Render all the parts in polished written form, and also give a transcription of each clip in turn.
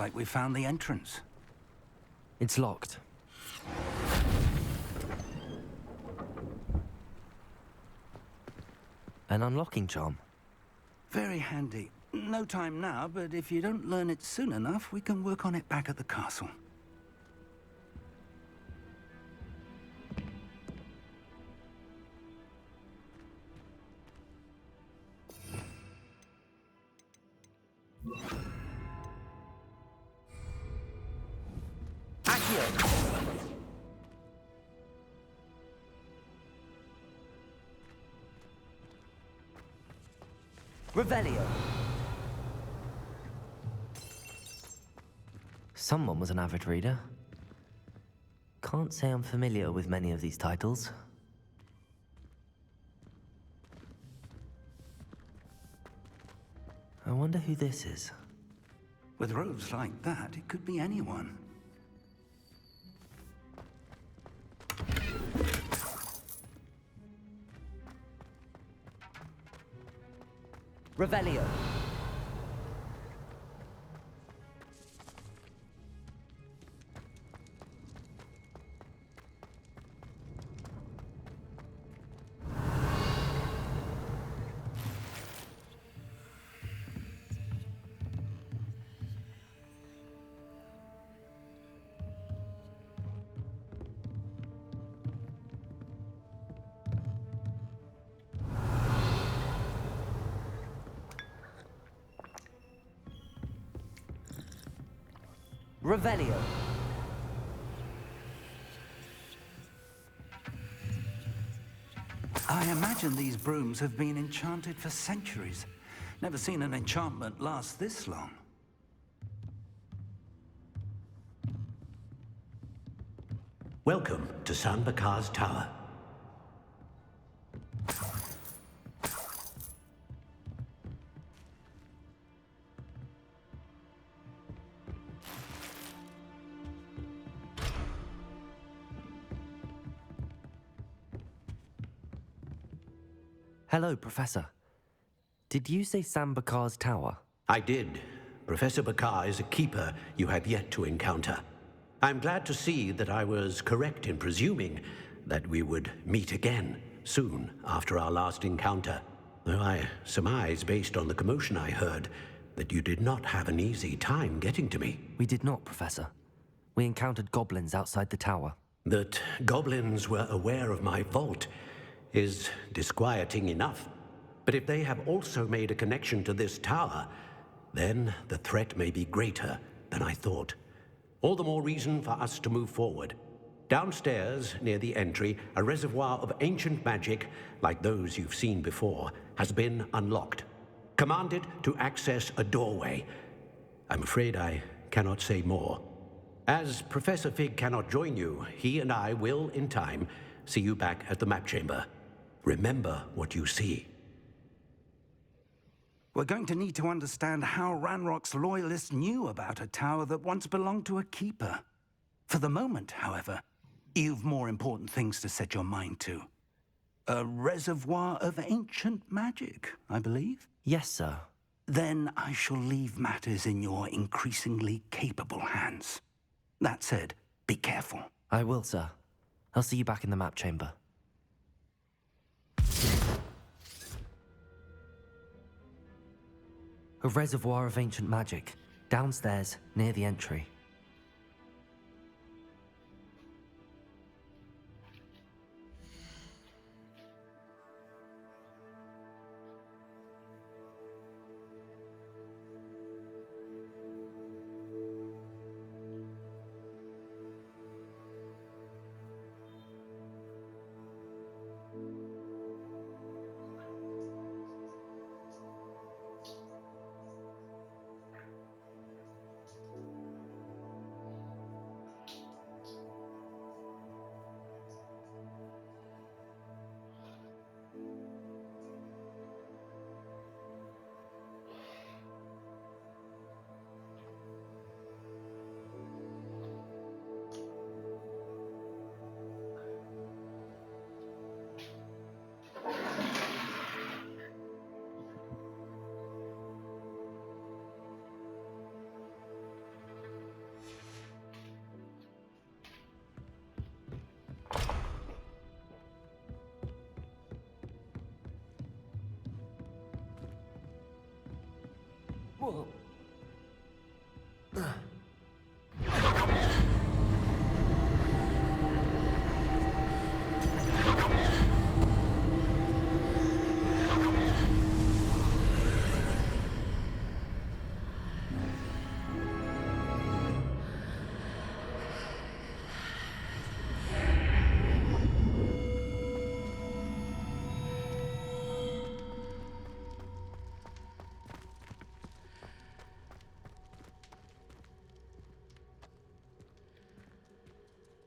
Like we found the entrance. It's locked. An unlocking charm. Very handy. No time now, but if you don't learn it soon enough, we can work on it back at the castle. Revelio. Someone was an avid reader. Can't say I'm familiar with many of these titles. I wonder who this is. With robes like that, it could be anyone. Revelio. Revelio. I imagine these brooms have been enchanted for centuries. Never seen an enchantment last this long. Welcome to San Bakar's Tower. Hello, Professor. Did you say San Bakar's Tower? I did. Professor Bakar is a keeper you have yet to encounter. I'm glad to see that I was correct in presuming that we would meet again soon after our last encounter. Though I surmise, based on the commotion I heard, that you did not have an easy time getting to me. We did not, Professor. We encountered goblins outside the tower. That goblins were aware of my vault is disquieting enough. But if they have also made a connection to this tower, then the threat may be greater than I thought. All the more reason for us to move forward. Downstairs, near the entry, a reservoir of ancient magic, like those you've seen before, has been unlocked. Commanded to access a doorway. I'm afraid I cannot say more. As Professor Fig cannot join you, he and I will, in time, see you back at the map chamber. Remember what you see. We're going to need to understand how Ranrock's loyalists knew about a tower that once belonged to a keeper. For the moment, however, you've more important things to set your mind to. A reservoir of ancient magic, I believe? Yes, sir. Then I shall leave matters in your increasingly capable hands. That said, be careful. I will, sir. I'll see you back in the map chamber. A reservoir of ancient magic, downstairs, near the entry.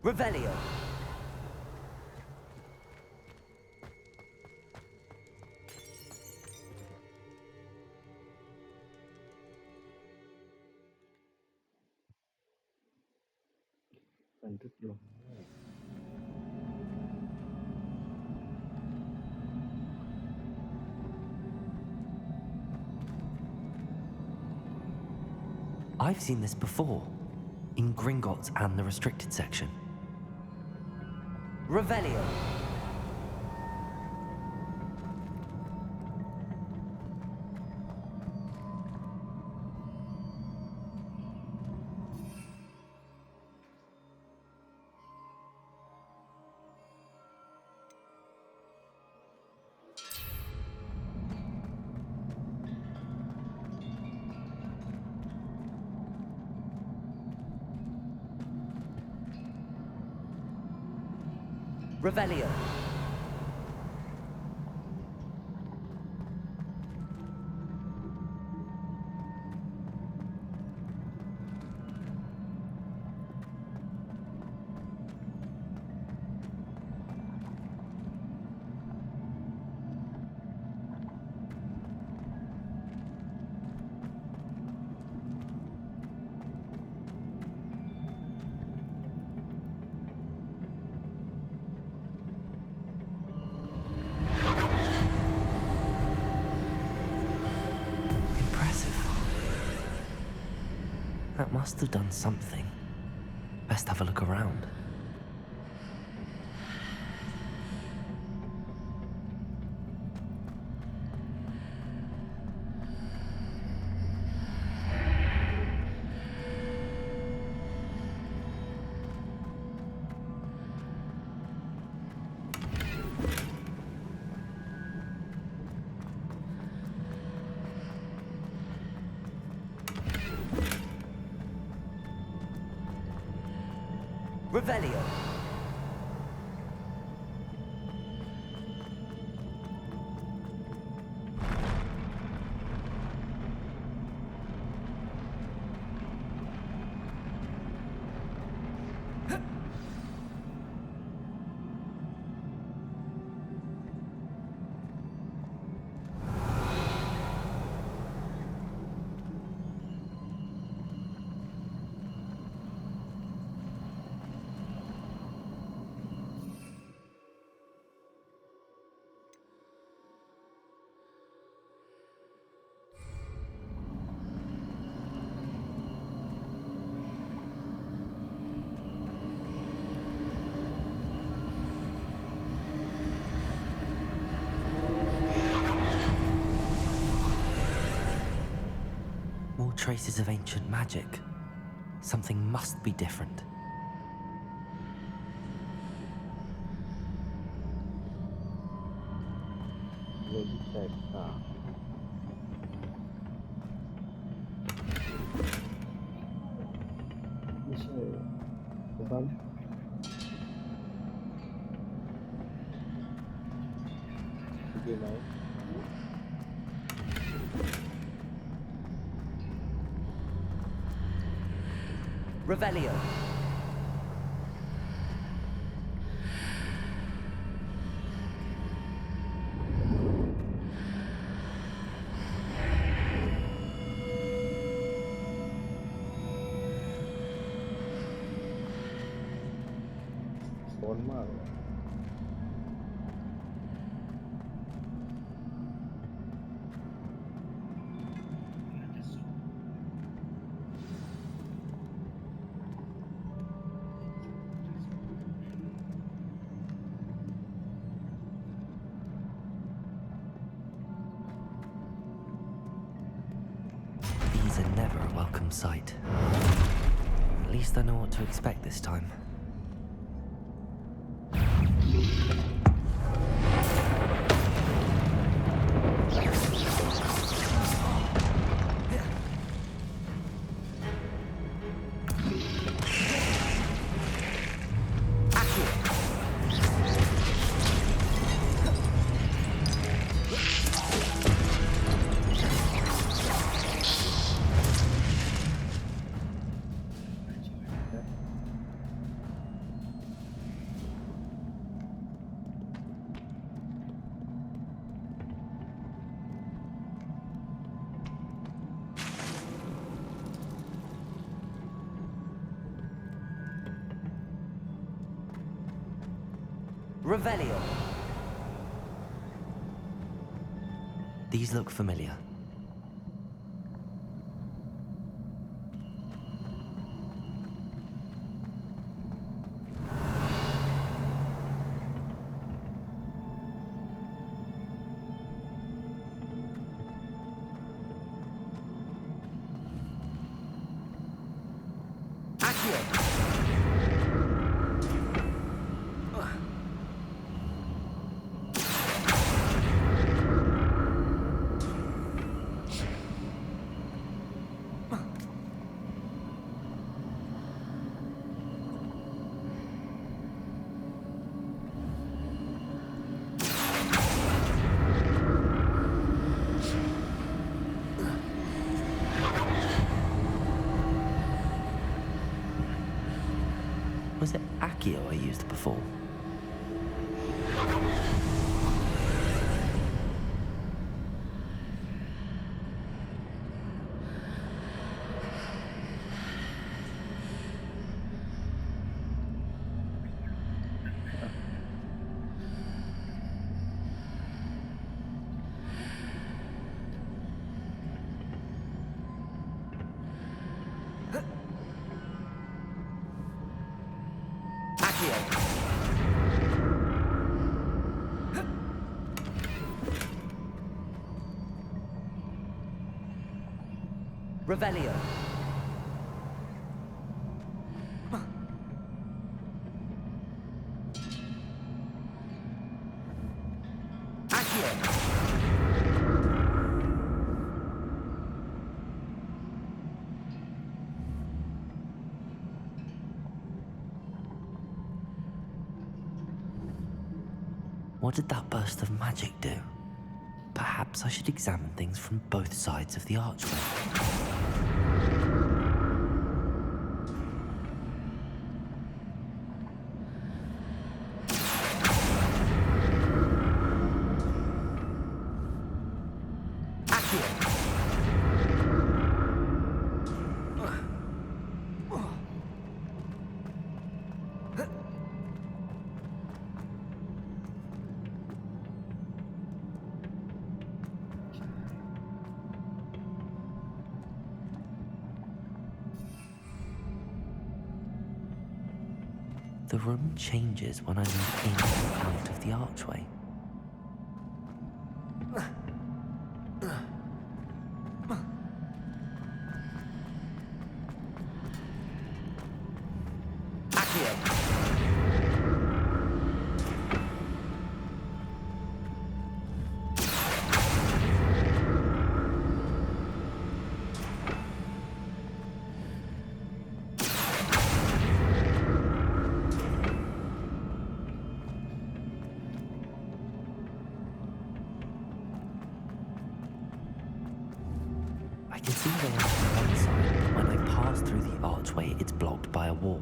Revelio.บันทึกลง I've seen this before, in Gringotts and the restricted section. Revelio. Revelio. That must have done something. Best have a look around. Revelio. More traces of ancient magic. Something must be different.เลยที่แตกต่างไม่ใช่บ้านอยู่ไหน Revelio. One mile. sight. At least I know what to expect this time. Revelio. These look familiar. Was it Accio I used before? Revelio. What did that burst of magic do? Perhaps I should examine things from both sides of the archway. The room changes when I move in and out of the archway. I can see the light on one side, but when I pass through the archway, it's blocked by a wall.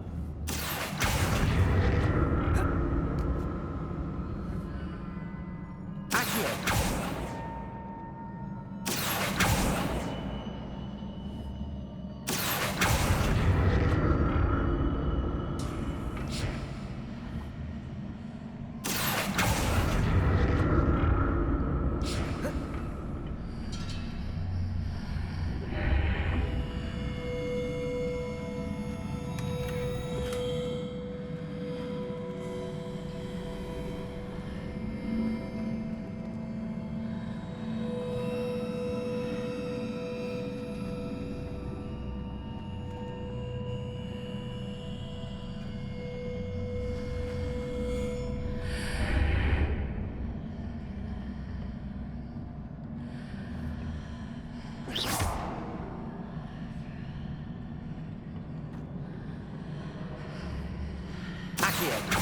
Accio.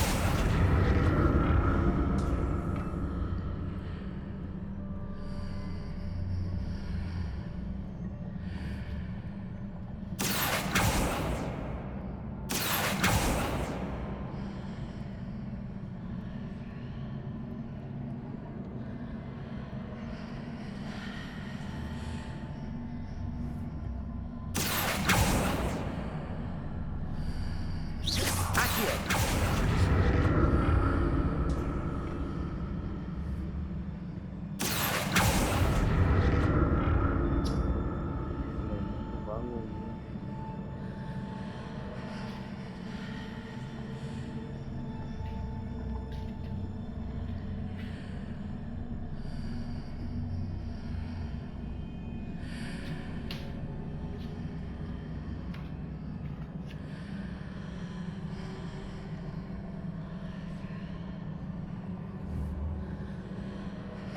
Bangun.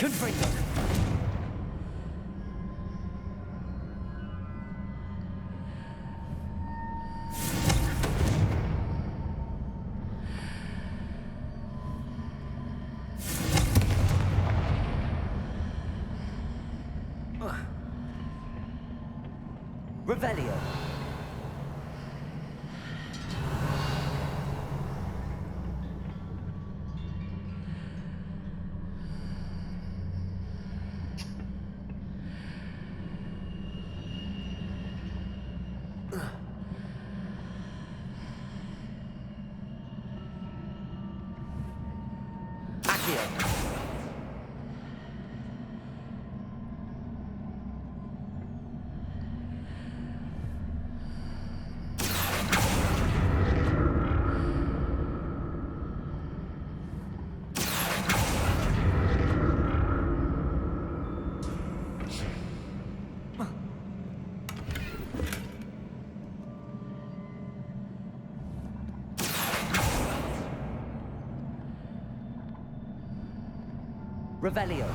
Confringo. Revelio. Accio. Revelio.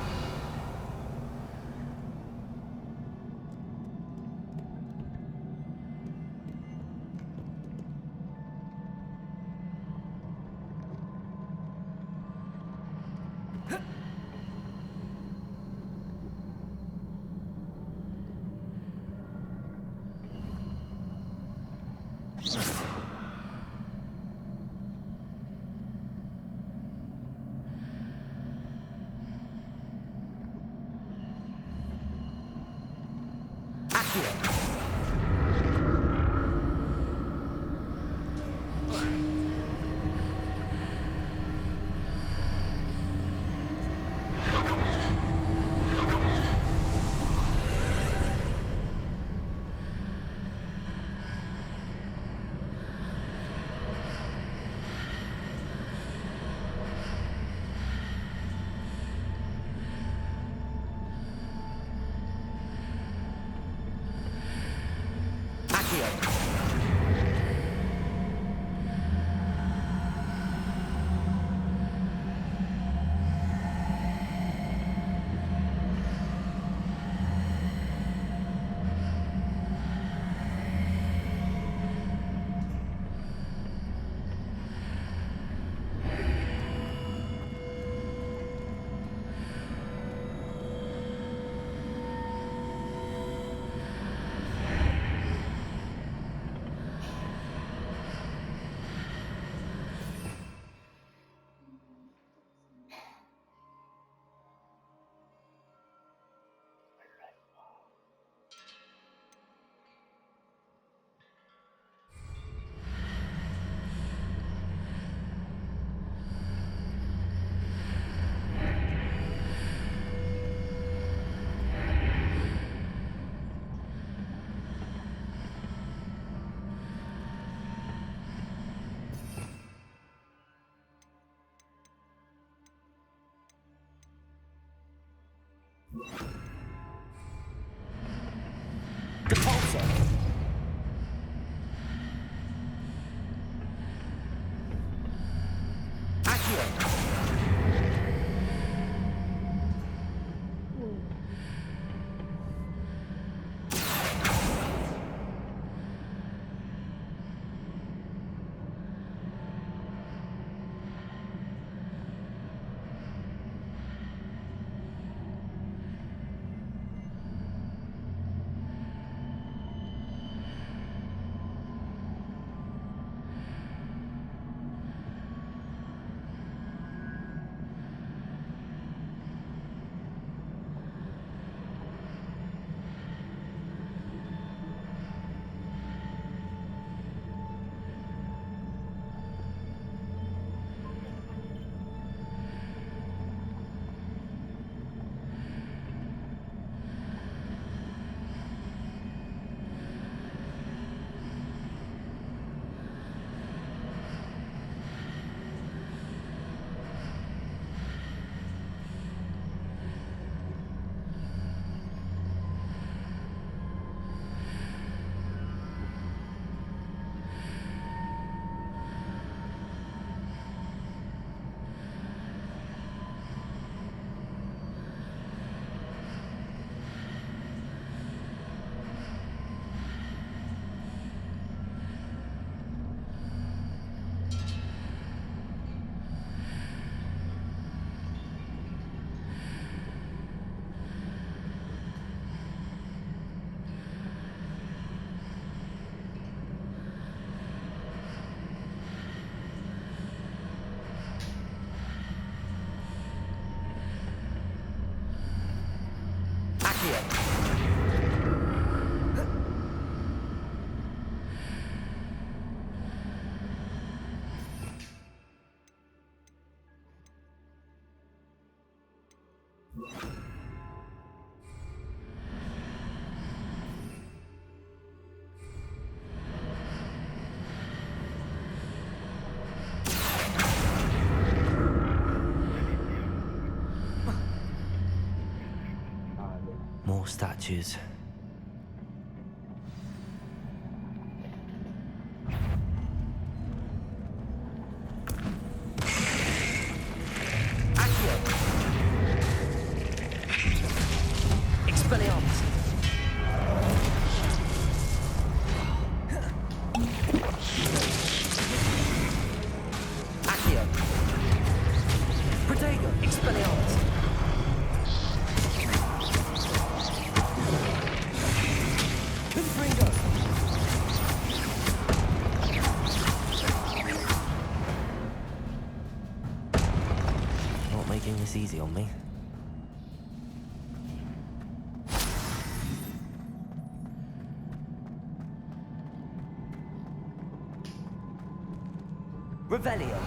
More statues. Accio! Expelliarmus! Accio! Protego! Expelliarmus! Confringo! Not making this easy on me. Revelio!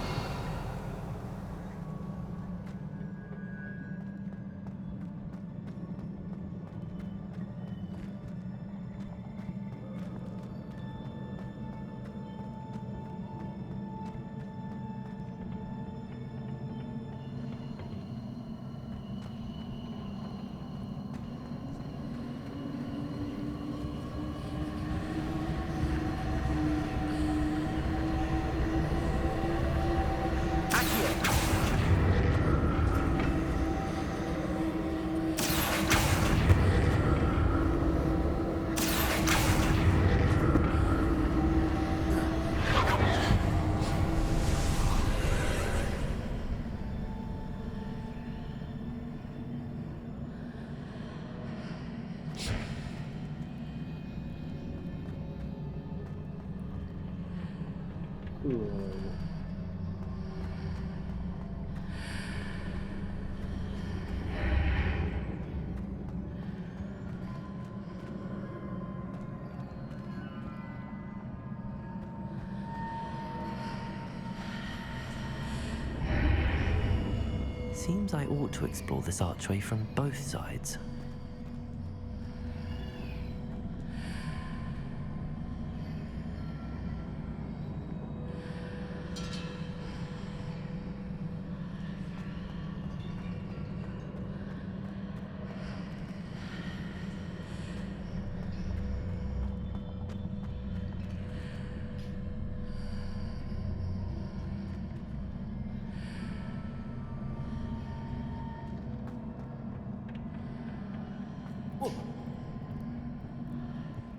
Seems I ought to explore this archway from both sides.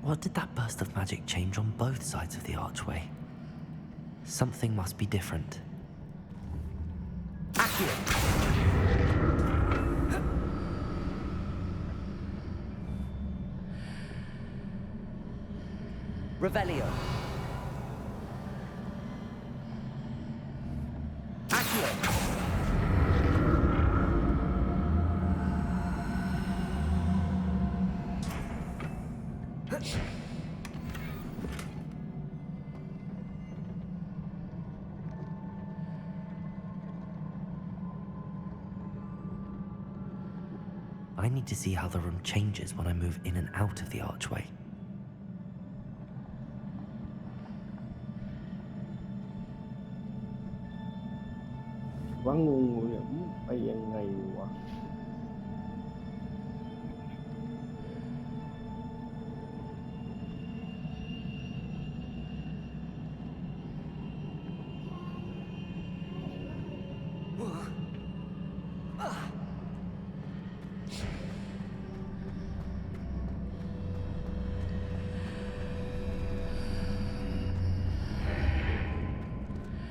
What did that burst of magic change on both sides of the archway? Something must be different. Accio! Revelio! Accio! I need to see how the room changes when I move in and out of the archway. ว่างงเนี่ยไปยังไงวะ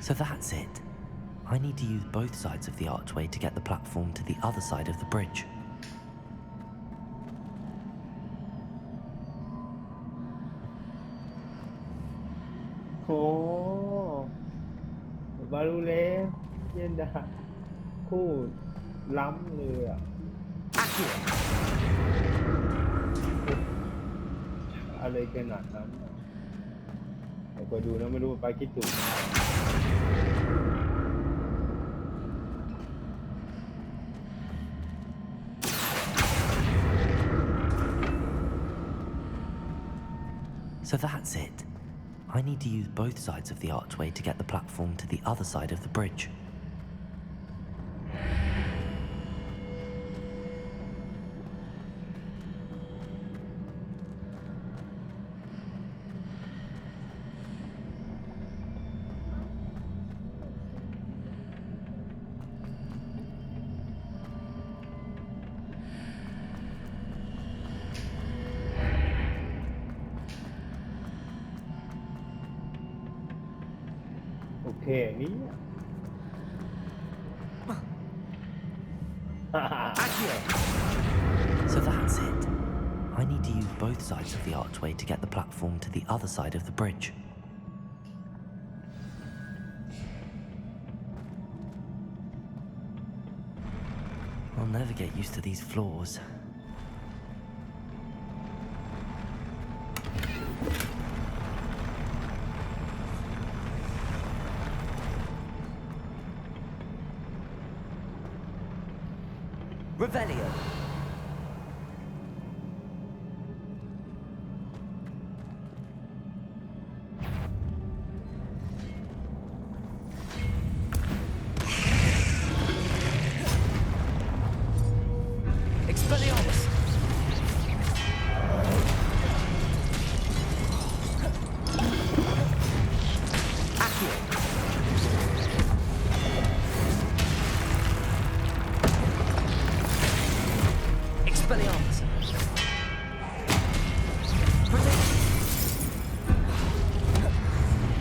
So that's it. I need to use both sides of the archway to get the platform to the other side of the bridge. โอ้บารูเล่เย็นดาคู่ล้ำเลยอ่ะ Accio! อะไรขนาดนั้นอ่ะเดี๋ยวไปดูนะไม่รู้ไปคิดถูก Revelio! So that's it. I need to use both sides of the archway to get the platform to the other side of the bridge. Ini Accio. So that's it. I need to use both sides of the archway to get the platform to the other side of the bridge. I'll never get used to these floors. Revelio. Expelliarmus. Accio. Expelliarmus. Protect.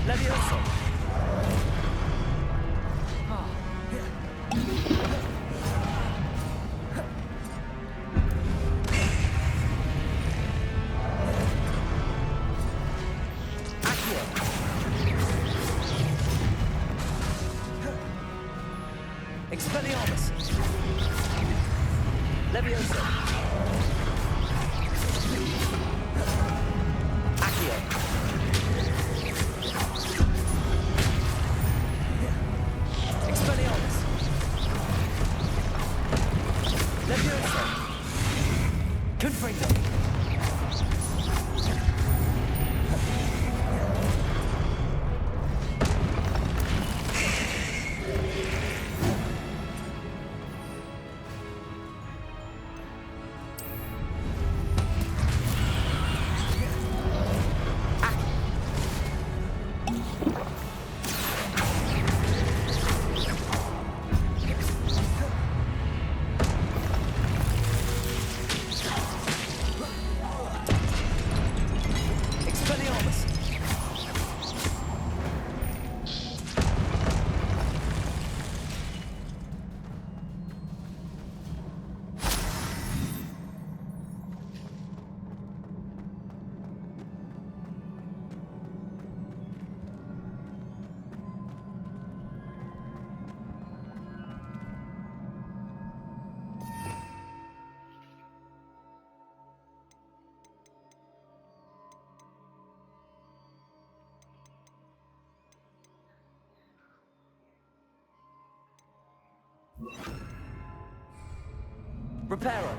Levioso. Accio. Expelliarmus. Levioso. Accio. Expelliarmus. Levioso. Confringo. Expelliarmus. Reparo.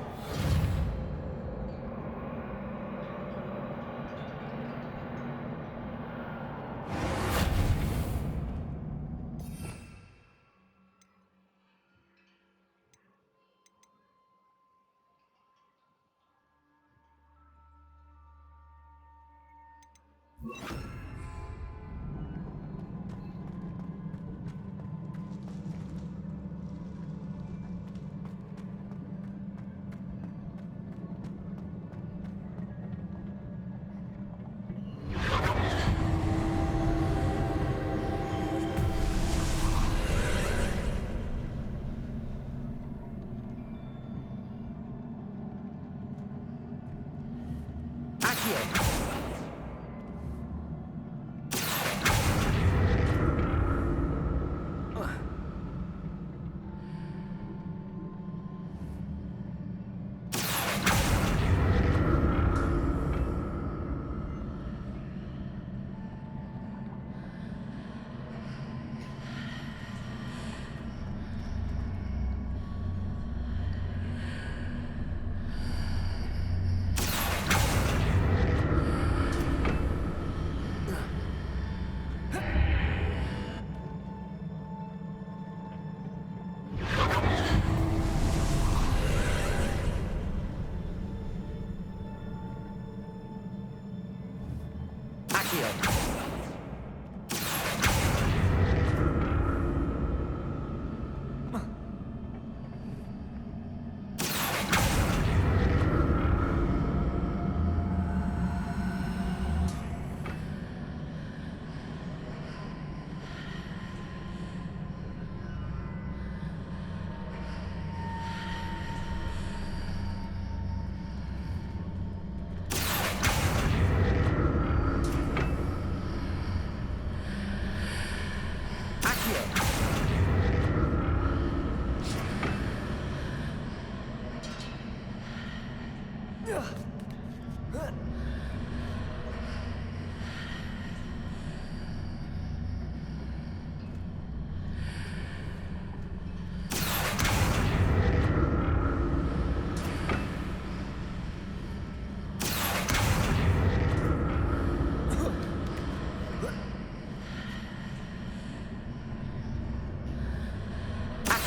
Accio.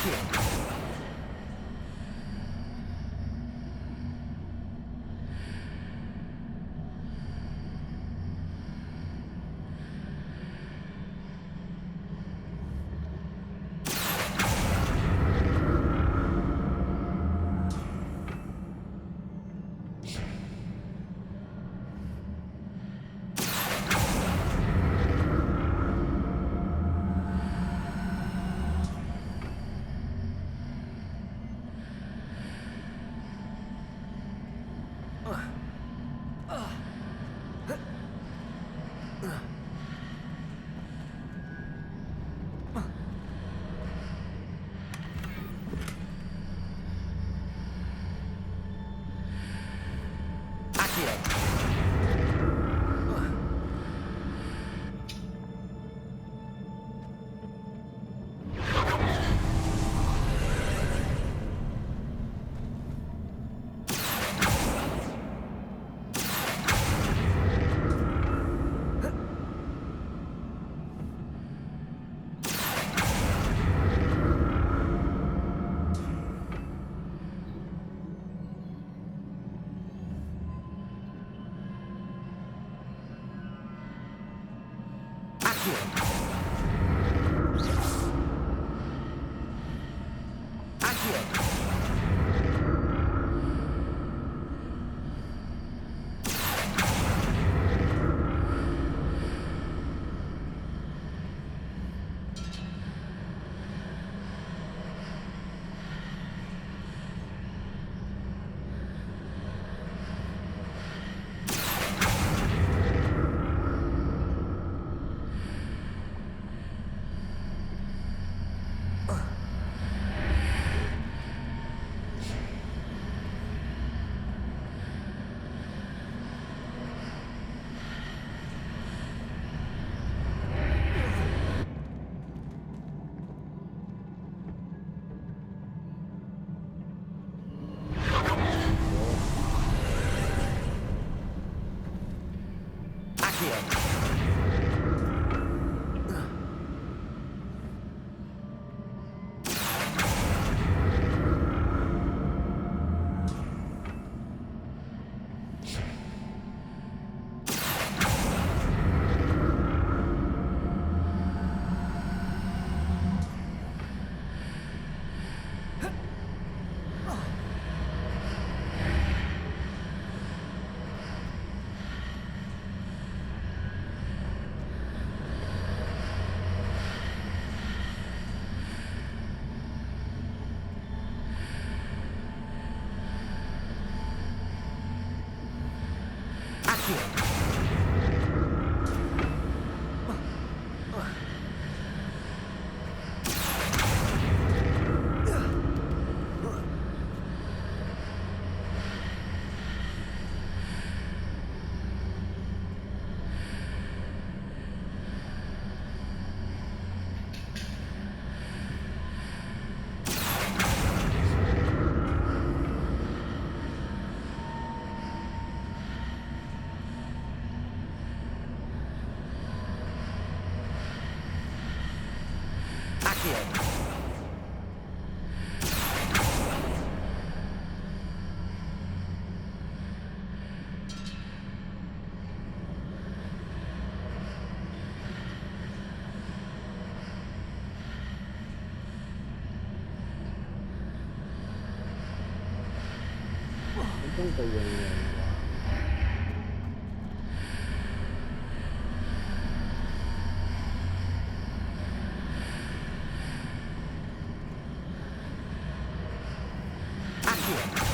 Accio.ต้องไปยังไงวะ Accio.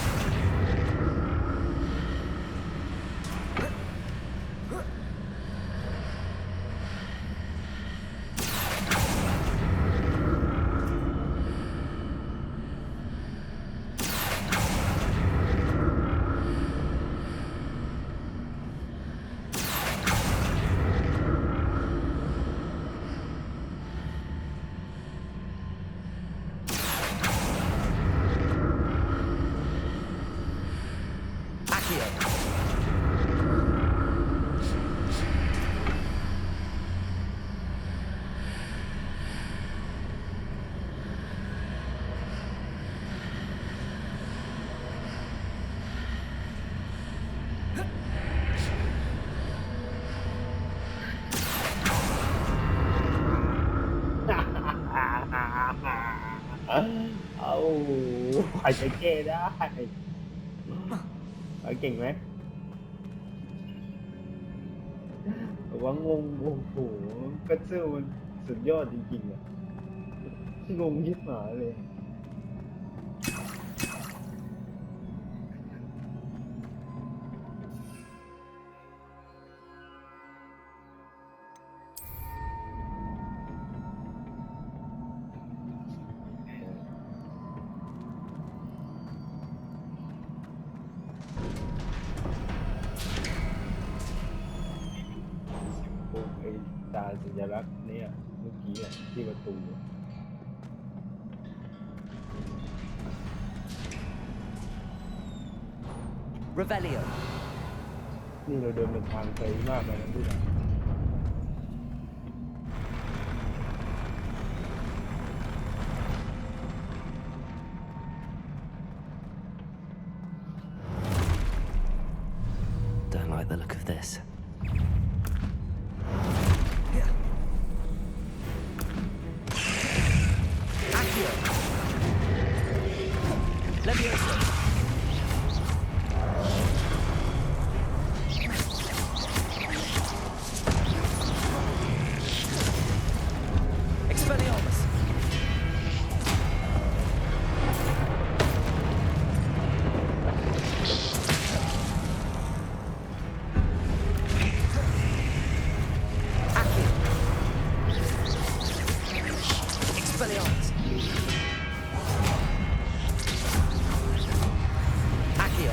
เอาใครจะแก้ได้เก่งไหมแต่ว่างงโอ้โหก็เซอมันสุดยอดจริงๆอะงงยิบหายเลย พวกไอ้ตาสัญลักษณ์เนี่ยเมื่อกี้อ่ะที่ประตูอะ Revelio. นี่เราเดินเป็นทางไกลมากเลยนะพี่นะ Don't like the look of this. Accio. Levioso. Expelliarmus. Accio. Expelliarmus. Accio.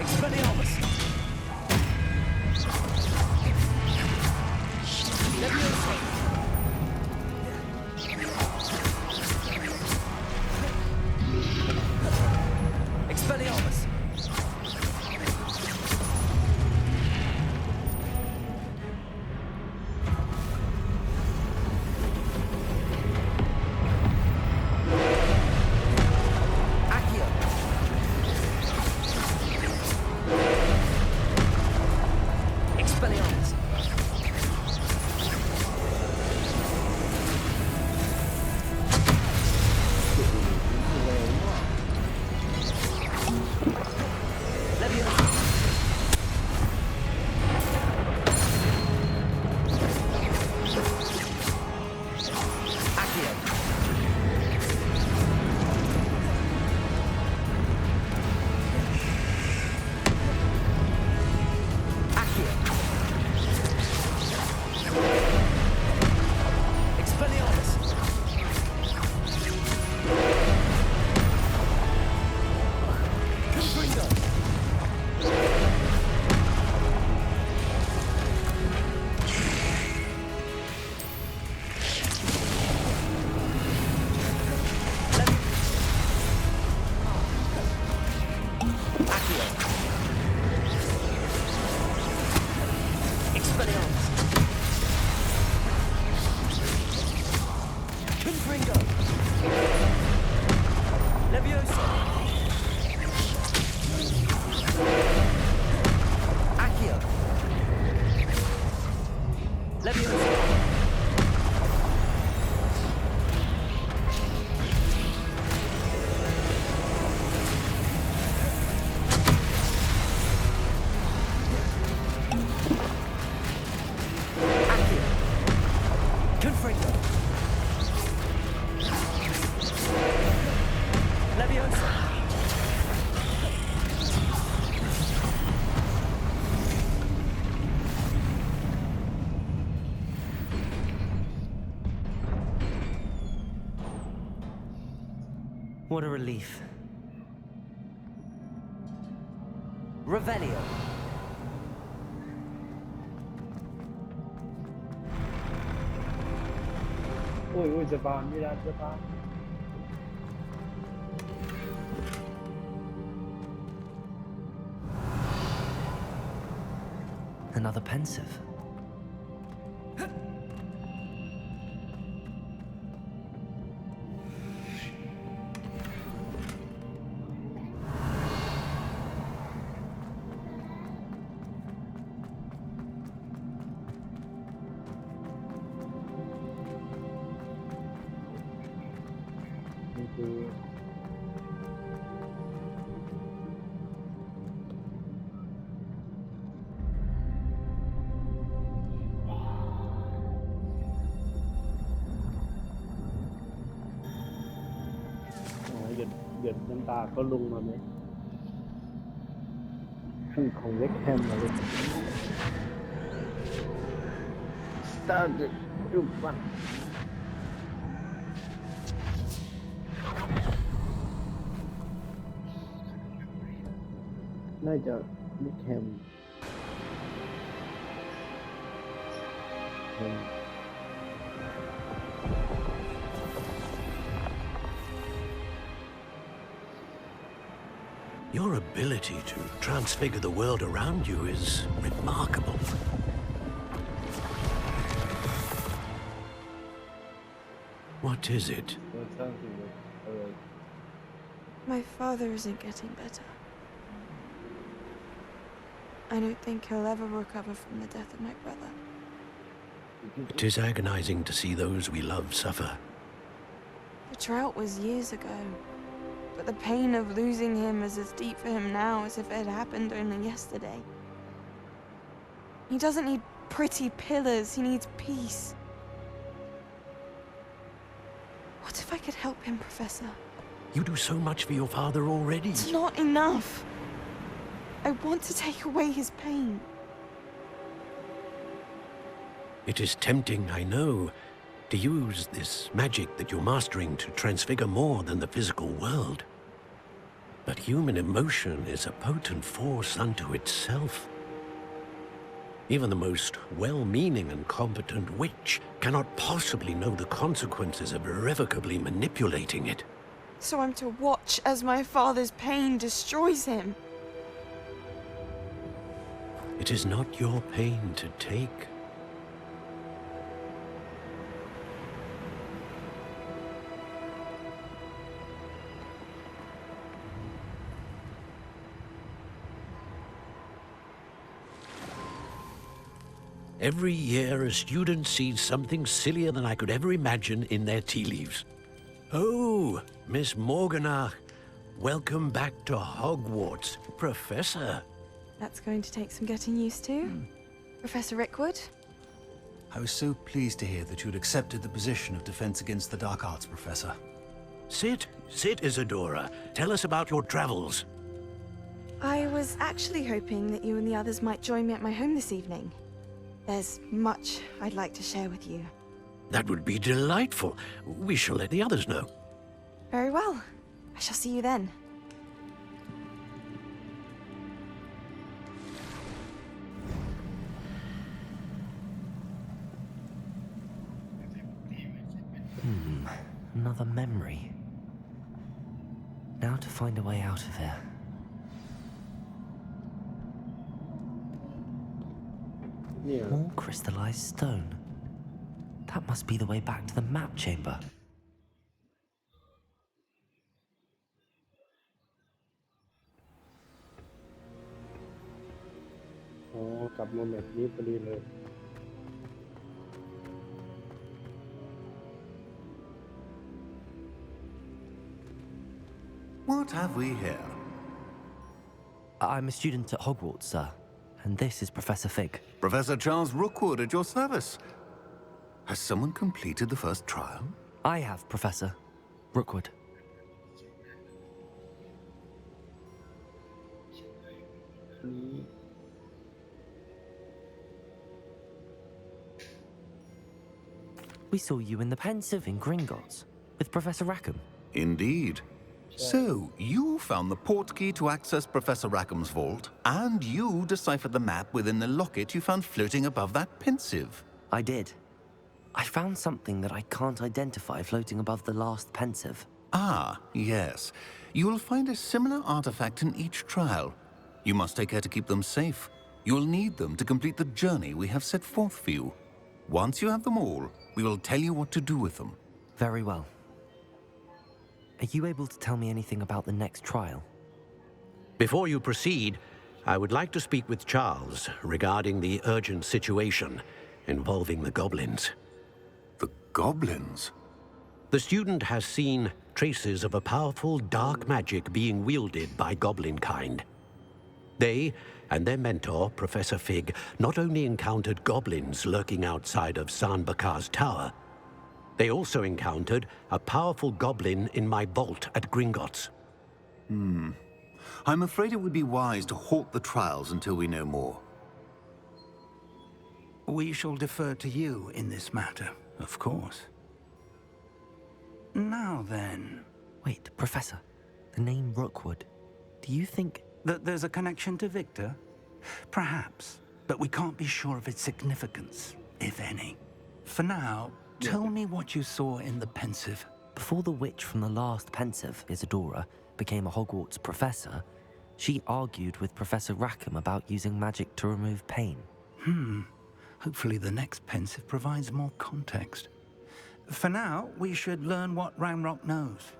Expelliarmus. Levioso. Expelliarmus. Accio. Expelliarmus. Levioso. Accio. Accio. Expelliarmus. Confringo. Accio. Expelliarmus. Confringo. Levioso. Accio. Levioso. Accio. Confringo. Levioso. What a relief. Revelio. Ôiจะบานไม่ได้จะบาน Another pensive. คือหยดน้ำตาก็ลงมาไหมของเล็กแฮมอะไรstarted to run น่าจะเล็กแฮมYour ability to transfigure the world around you is remarkable. What is it? My father isn't getting better. I don't think he'll ever recover from the death of my brother. It is agonizing to see those we love suffer. The drought was years ago, but the pain of losing him is as deep for him now as if it had happened only yesterday. He doesn't need pretty pillars, he needs peace. What if I could help him, Professor? You do so much for your father already. It's not enough. I want to take away his pain. It is tempting, I know, to use this magic that you're mastering to transfigure more than the physical world. But human emotion is a potent force unto itself. Even the most well-meaning and competent witch cannot possibly know the consequences of irrevocably manipulating it. So I'm to watch as my father's pain destroys him. It is not your pain to take. Every year, a student sees something sillier than I could ever imagine in their tea leaves. Oh, Miss Morganach, welcome back to Hogwarts, Professor. That's going to take some getting used to. Professor Rickwood? I was so pleased to hear that you'd accepted the position of Defense Against the Dark Arts, Professor. Sit, Isadora. Tell us about your travels. I was actually hoping that you and the others might join me at my home this evening. There's much I'd like to share with you. That would be delightful. We shall let the others know. Very well. I shall see you then. Another memory. Now to find a way out of here. Yeah. More crystallized stone. That must be the way back to the map chamber. อ๋อกลับมาแบบนี้พอดีเลย What have we here? I'm a student at Hogwarts, sir. And this is Professor Fig. Professor Charles Rookwood at your service. Has someone completed the first trial? I have, Professor Rookwood. We saw you in the Pensive in Gringotts with Professor Rackham. Indeed. So, you found the portkey to access Professor Rackham's vault, and you deciphered the map within the locket you found floating above that Pensive. I did. I found something that I can't identify floating above the last Pensive. Ah, yes. You will find a similar artifact in each trial. You must take care to keep them safe. You will need them to complete the journey we have set forth for you. Once you have them all, we will tell you what to do with them. Very well. Are you able to tell me anything about the next trial? Before you proceed, I would like to speak with Charles regarding the urgent situation involving the goblins. The goblins? The student has seen traces of a powerful dark magic being wielded by goblin kind. They and their mentor, Professor Fig, not only encountered goblins lurking outside of San Bakar's tower, they also encountered a powerful goblin in my vault at Gringotts. I'm afraid it would be wise to halt the trials until we know more. We shall defer to you in this matter, of course. Now then, Wait, Professor. The name Rookwood. Do you think... that there's a connection to Victor? Perhaps, but we can't be sure of its significance, if any. For now, tell me what you saw in the pensive. Before the witch from the last pensive, Isadora, became a Hogwarts professor, she argued with Professor Rackham about using magic to remove pain. Hopefully the next pensive provides more context. For now, we should learn what Ranrock knows.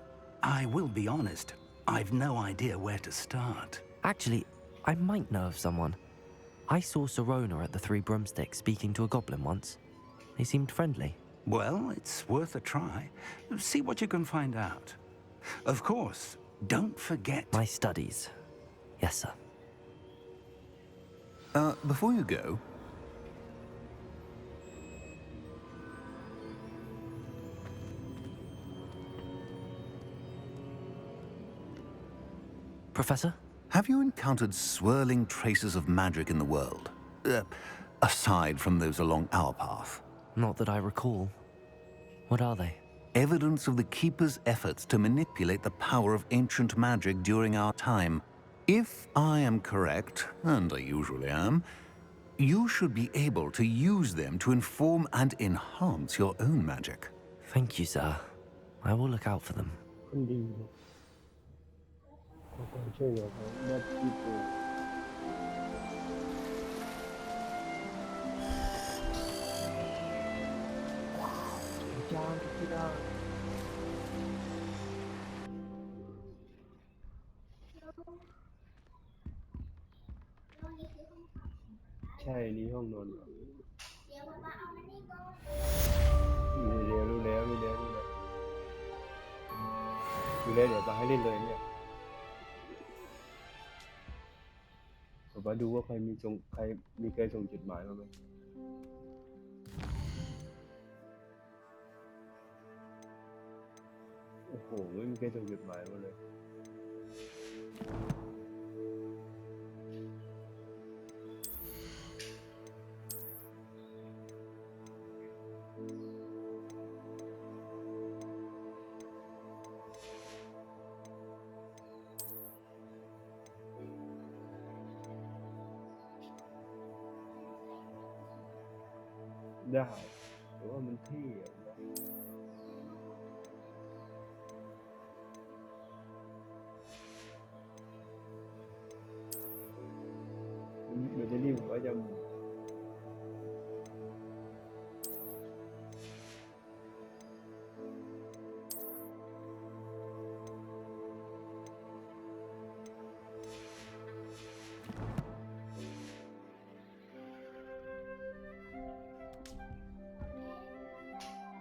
I will be honest, I've no idea where to start. Actually, I might know of someone. I saw Sirona at the Three Broomsticks speaking to a goblin once. They seemed friendly. Well, it's worth a try. See what you can find out. Of course, don't forget... My studies. Yes, sir. Before you go, Professor? have you encountered swirling traces of magic in the world? Aside from those along our path. Not that I recall. What are they? Evidence of the Keeper's efforts to manipulate the power of ancient magic during our time. If I am correct, and I usually am, you should be able to use them to inform and enhance your own magic. Thank you, sir. I will look out for them. คนดีเนี่ยขอความช่วยเหลือเขาหน้าที่ตัว จ้างที่ได้ใช่นี่ห้องนอนเหรอรู้แล้วเดี๋ยวมาให้เล่นเลยเนี่ยผมมาดูว่าใครมีใครส่งจดหมายมาไหมโอ้โหไม่มีใครส่งจดหมายมาเลยได้แต่ว่ามันเท่อะมันจะรีบผมว่าจะ